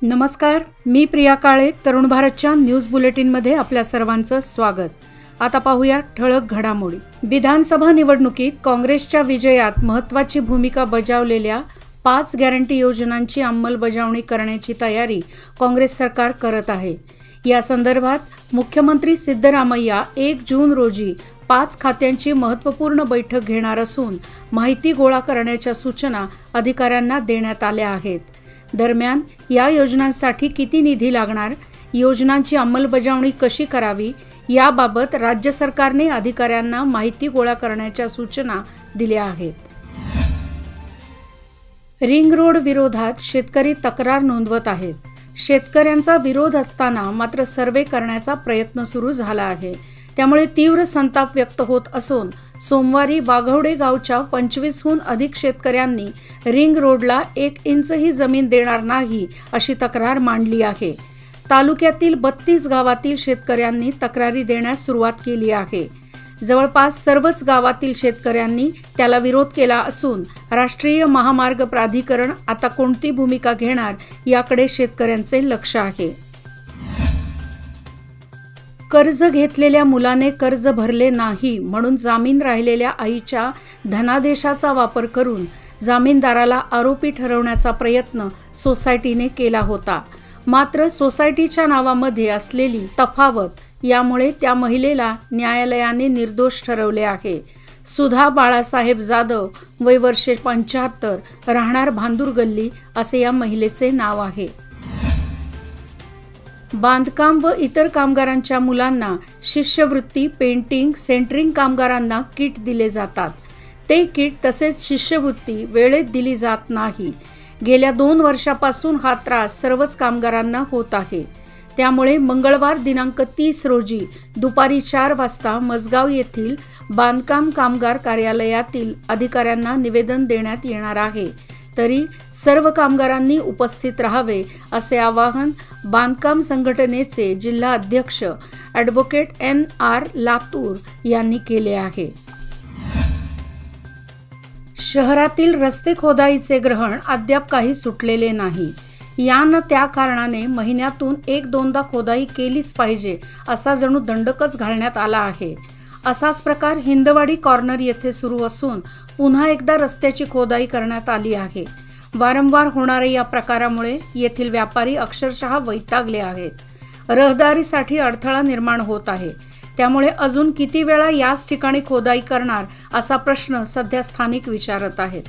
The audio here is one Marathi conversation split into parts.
नमस्कार, मी प्रिया काळे. तरुण भारतच्या न्यूज बुलेटिनमध्ये आपल्या सर्वांचं स्वागत. आता पाहूया ठळक घडामोडी. विधानसभा निवडणुकीत काँग्रेसच्या विजयात महत्त्वाची भूमिका बजावलेल्या 5 गॅरंटी योजनांची अंमलबजावणी करण्याची तयारी काँग्रेस सरकार करत आहे. या संदर्भात मुख्यमंत्री सिद्धरामय्या 1 जून रोजी 5 खात्यांची महत्त्वपूर्ण बैठक घेणार असून माहिती गोळा करण्याच्या सूचना अधिकाऱ्यांना देण्यात आल्या आहेत. दरम्यान या योजनांसाठी किती निधी लागणार, योजनांची अंमलबजावणी कशी करावी याबाबत राज्य सरकारने अधिकाऱ्यांना माहिती गोळा करण्याच्या सूचना दिल्या आहेत. रिंग रोड विरोधात शेतकरी तक्रार नोंदवत आहेत. शेतकऱ्यांचा विरोध असताना मात्र सर्वे करण्याचा प्रयत्न सुरू झाला आहे. त्यामुळे तीव्र संताप व्यक्त होत असून सोमवारी वाघवडे गावच्या 25हून अधिक शेतकऱ्यांनी रिंग रोडला 1 इंचही जमीन देणार नाही अशी तक्रार मांडली आहे. तालुक्यातील 32 गावातील शेतकऱ्यांनी तक्रारी देण्यास सुरुवात केली आहे. जवळपास सर्वच गावातील शेतकऱ्यांनी त्याला विरोध केला असून राष्ट्रीय महामार्ग प्राधिकरण आता कोणती भूमिका घेणार याकडे शेतकऱ्यांचे लक्ष आहे. कर्ज घेतलेल्या मुलाने कर्ज भरले नाही म्हणून जामीन राहिलेल्या आईच्या धनादेशाचा वापर करून जामीनदाराला आरोपी ठरवण्याचा प्रयत्न सोसायटीने केला होता. मात्र सोसायटीच्या नावामध्ये असलेली तफावत यामुळे त्या महिलेला न्यायालयाने निर्दोष ठरवले आहे. सुधा बाळासाहेब जाधव, वय वर्षे 75, राहणार भांदूर गल्ली असे या महिलेचे नाव आहे. बांधकाम व इतर कामगारांच्या मुलांना शिष्यवृत्ती, पेंटिंग, सेंटरिंग कामगारांना किट दिले जातात. ते किट तसेच शिष्यवृत्ती वेळेत दिली जात नाही. गेल्या 2 वर्षापासून हा त्रास सर्वच कामगारांना होत आहे. त्यामुळे मंगळवार दिनांक 30 रोजी दुपारी 4 वाजता मसगाव येथील बांधकाम कामगार कार्यालयातील अधिकाऱ्यांना निवेदन देण्यात येणार आहे. तरी सर्व कामगारांनी उपस्थित राहावे असे आवाहन बांधकाम संघटनेचे जिल्हा अध्यक्ष ॲडव्होकेट NR लातूर यांनी केले आहे. शहरातील रस्ते खोदाईचे ग्रहण अद्याप काही सुटलेले नाही. या न त्या कारणाने महिन्यातून 1-2दा खोदाई केलीच पाहिजे असा जणू दंडकच घालण्यात आला आहे. असाच प्रकार हिंदवाडी कॉर्नर येथे सुरू असून पुन्हा एकदा रस्त्याची खोदाई करण्यात आली आहे. वारंवार होणाऱ्या या प्रकारामुळे येथील व्यापारी अक्षरशः वैतागले आहेत. रहदारीसाठी अडथळा निर्माण होत आहे. त्यामुळे अजून किती वेळा याच ठिकाणी खोदाई करणार असा प्रश्न सध्या स्थानिक विचारत आहेत.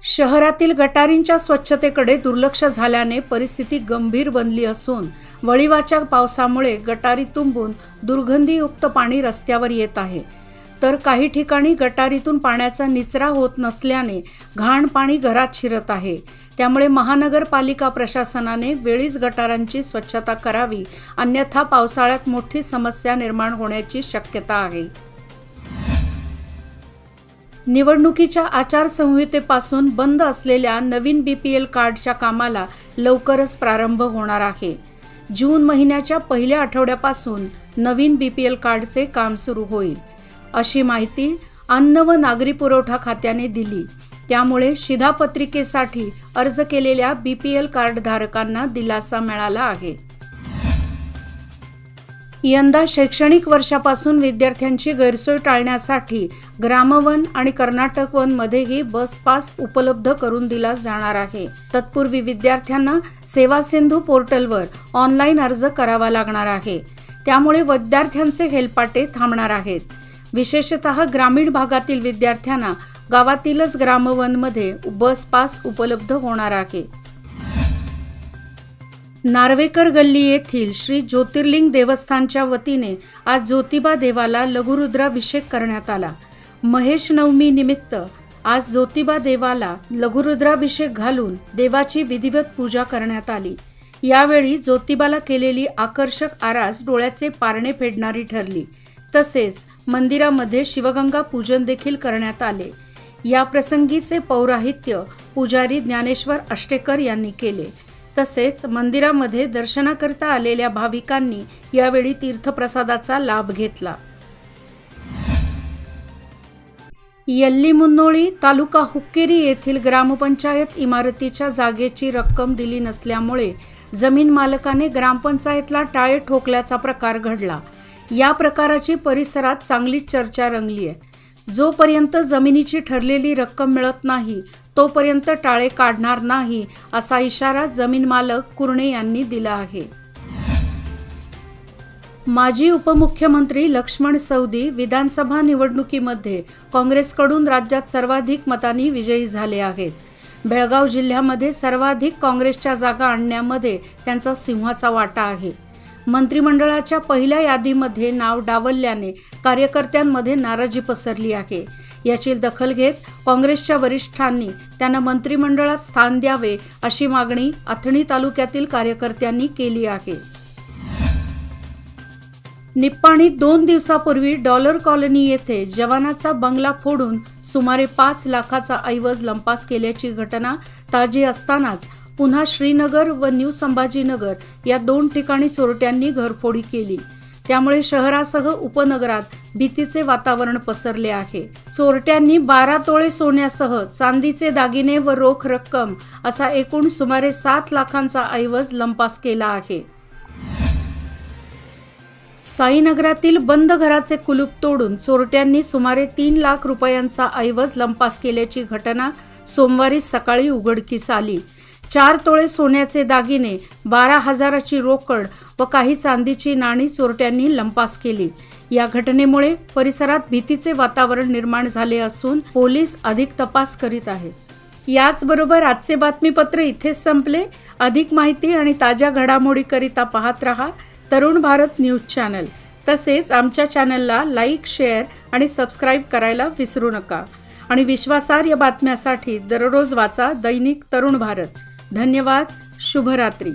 शहरातील गटारींच्या स्वच्छतेकडे दुर्लक्ष झाल्याने परिस्थिती गंभीर बनली असून वळिवाच्या पावसामुळे गटारी तुंबून दुर्गंधीयुक्त पाणी रस्त्यावर येत आहे. तर काही ठिकाणी गटारीतून पाण्याचा निचरा होत नसल्याने घाण पाणी घरात शिरत आहे. त्यामुळे महानगरपालिका प्रशासनाने वेळीच गटारांची स्वच्छता करावी, अन्यथा पावसाळ्यात मोठी समस्या निर्माण होण्याची शक्यता आहे. निवडणुकीच्या आचारसंहितेपासून बंद असलेल्या नवीन BPL कार्डच्या कामाला लवकरच प्रारंभ होणार आहे. जून महिन्याच्या पहिल्या आठवड्यापासून नवीन BPL कार्डचे काम सुरू होईल अशी माहिती अन्न व नागरी पुरवठा खात्याने दिली. त्यामुळे शिधापत्रिकेसाठी अर्ज केलेल्या BPL कार्डधारकांना दिलासा मिळाला आहे. यंदा शैक्षणिक वर्षापासून विद्यार्थ्यांची गैरसोय टाळण्यासाठी ग्रामवन आणि कर्नाटक वन मध्येही बस पास उपलब्ध करून दिला जाणार आहे. तत्पूर्वी विद्यार्थ्यांना सेवा सिंधू पोर्टलवर ऑनलाईन अर्ज करावा लागणार आहे. त्यामुळे विद्यार्थ्यांचे हेलपाटे थांबणार आहेत. विशेषतः ग्रामीण भागातील विद्यार्थ्यांना गावातीलच ग्रामवनमध्ये बस पास उपलब्ध होणार आहे. नार्वेकर गल्ली येथील श्री ज्योतिर्लिंग देवस्थानच्या वतीने आज ज्योतिबा देवाला लघुरुद्राभिषेक करण्यात आला. महेश नवमी निमित्त आज ज्योतिबा देवाला लघुरुद्राभिषेक घालून देवाची विधिवत पूजा करण्यात आली. यावेळी ज्योतिबाला केलेली आकर्षक आरास डोळ्याचे पारणे फेडणारी ठरली. तसेच मंदिरामध्ये शिवगंगा पूजन देखील करण्यात आले. या प्रसंगीचे पौराहित्य पुजारी ज्ञानेश्वर अष्टेकर यांनी केले. तसेच मंदिरामध्ये दर्शनाकरता आलेल्या भाविकांनी यावेळी तीर्थप्रसादाचा लाभ घेतला. यल्ली मुन्नोळी तालुका हुक्केरी येथील ग्रामपंचायत इमारतीच्या जागेची रक्कम दिली नसल्यामुळे जमीन मालकाने ग्रामपंचायतला टाळे ठोकल्याचा प्रकार घडला। या प्रकाराची परिसरात चांगलीच चर्चा रंगली आहे। जोपर्यंत जमिनीची ठरलेली रक्कम मिळत नाही तोपर्यंत टाळे काढणार नाही असा इशारा जमीन मालक कुरणे यांनी दिला आहे। माजी उपमुख्यमंत्री लक्ष्मण सवदी विधानसभा निवडणुकीमध्ये काँग्रेसकडून राज्यात सर्वाधिक मतांनी विजयी झाले आहेत। बेळगाव जिल्ह्यामध्ये सर्वाधिक काँग्रेसच्या जागा आणण्यामध्ये त्यांचा सिंहाचा वाटा आहे। मंत्रिमंडळाच्या पहिल्या यादीमध्ये नाव डावलल्याने कार्यकर्त्यांमध्ये नाराजी पसरली आहे। याची दखल घेत काँग्रेसच्या वरिष्ठांनी त्यांना मंत्रिमंडळात स्थान द्यावे अशी मागणी अथणी तालुक्यातील कार्यकर्त्यांनी केली आहे। निप्पाणीत 2 दिवसापूर्वी डॉलर कॉलनी येथे जवानाचा बंगला फोडून सुमारे 5 लाखाचा ऐवज लंपास केल्याची घटना ताजी असतानाच पुन्हा श्रीनगर व न्यू संभाजीनगर या 2 ठिकाणी चोरट्यांनी घरफोडी केली। त्यामुळे शहरासह उपनगरात भीतीचे वातावरण पसरले आहे। चोरट्यांनी 12 तोळे सोन्यासह चांदीचे दागिने व रोख रक्कम असा एकूण सुमारे 7 लाखांचा ऐवज लंपास केला आहे। साईनगरातील बंद घराचे कुलूप तोडून चोरट्यांनी सुमारे 3 लाख रुपयांचा ऐवज लंपास केल्याची घटना सोमवारी सकाळी उघडकीस आली। 4 तोळे सोन्याचे दागिने, 12,000ची रोकड व काही चांदीची नाणी चोरट्यांनी लंपास केली। या घटनेमुळे परिसरात भीतीचे वातावरण निर्माण झाले असून पोलीस अधिक तपास करीत आहेत। याचबरोबर आजचे बातमीपत्र इथेच संपले। अधिक माहिती आणि ताज्या घडामोडीकरिता पाहत रहा तरुण भारत न्यूज चॅनल। तसेच आमच्या चॅनलला लाईक, शेअर आणि सबस्क्राईब करायला विसरू नका। आणि विश्वासार्ह बातम्यासाठी दररोज वाचा दैनिक तरुण भारत। धन्यवाद। शुभरात्री।